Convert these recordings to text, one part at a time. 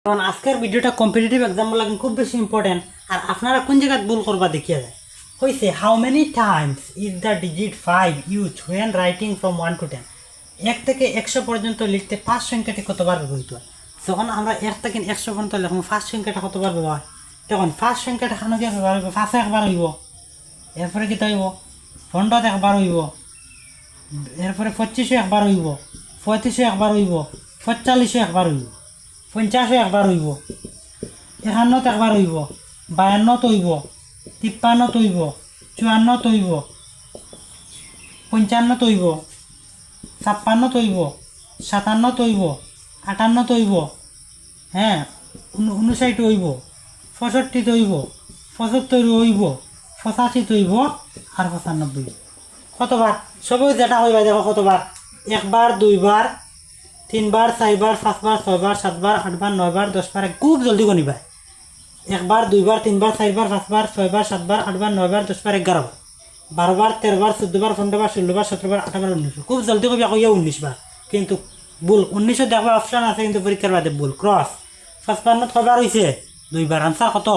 কারণ আজকের ভিডিওটা কম্পিটিটিভ এক্সাম লাগে খুব বেশি ইম্পর্টেন্ট। আর আপনারা কোন জায়গায় ভুল করবা দেখিয়া যায় হয়েছে how many Times is the digit 5 use when writing from 1 to 10। 1 থেকে 100 পর্যন্ত লিখতে 5 সংখ্যাটি কতবার ব্যবহৃত হয়? যখন আমরা 1 থেকে 100 পর্যন্ত লিখব 5 সংখ্যাটা কতবার ব্যবহার হয়? তখন 5 সংখ্যাটা খানো গিয়ে ব্যবহার হইব 5 একবার হইব, এরপরে কি হইব 15 একবার হইব, এরপরে 25 একবার হইব, 35 একবার হইব, 45 একবার হইব, 50 একবার হইব, 51 একবার হইব, 52 হইব, 53 হইব, 54 হইব, 55 হইব, 56 হইব, 57 হইব, 58 হইব, হ্যাঁ 59 হইব, 65 হইব, 75 হইব, 85 হইব আর 95 হইব। কতবার? সবই যেটা হইবা দেখো কতবার? একবার, দুইবার, তিনবার, চারবার, পাঁচবার, ছয়বার, সাতবার, আটবার, নয়বার, 10 বার। খুব জলদি গণিবা। একবার, দুইবার, তিনবার, চারবার, পাঁচবার, ছয়বার, সাতবার, আটবার, নয়বার, 10 বার, 11 বার, 12 বার, 13 বার, 14 বার, 15 বার, 16 বার, 17 বার, 18 বার, 19 বার। খুব জলদি কবি আকৌ 19 বার, কিন্তু ভুল। 19 দেখবার অপশন আছে কিন্তু পরীক্ষার বাদে ভুল ক্রস। 55 ছয়বার হয়েছে, দুইবার। আনসার কত?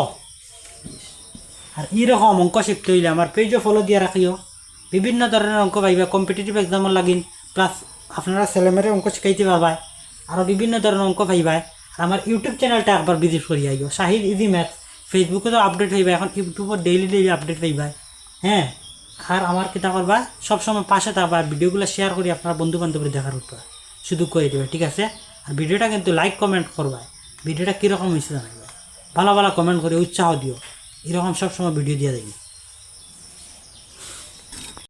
আর এইরকম অঙ্ক শিখতে হইলে আমার পেজও ফলো দিয়ে রাখিও। বিভিন্ন ধরনের অঙ্ক পাইবা কম্পিটিটিভ এক্সামের লাগিন, প্লাস আপনারা ছেলেমেয়েরে অঙ্ক শিখাইতে পারবাই, আরও বিভিন্ন ধরনের অঙ্ক পাইবাই। আর আমার ইউটিউব চ্যানেলটা একবার ভিজিট করি আইও, শাহিদ ইজি ম্যাথস। ফেসবুকে তো আপডেট হইবা, এখন ইউটিউবত ডেইলি আপডেট পাইবাই। হ্যাঁ, আর আমার কিতা করবা সবসময় পাশে থাকবা, ভিডিওগুলো শেয়ার করি আপনার বন্ধু বান্ধবের দেখার উপর সুযোগ করে দেবে, ঠিক আছে? আর ভিডিওটা কিন্তু লাইক কমেন্ট করবা, ভিডিওটা কীরকম হয়েছে জানাইবা, ভালো ভালো কমেন্ট করে উৎসাহ দিও। এরকম সবসময় ভিডিও দিয়ে দেবে।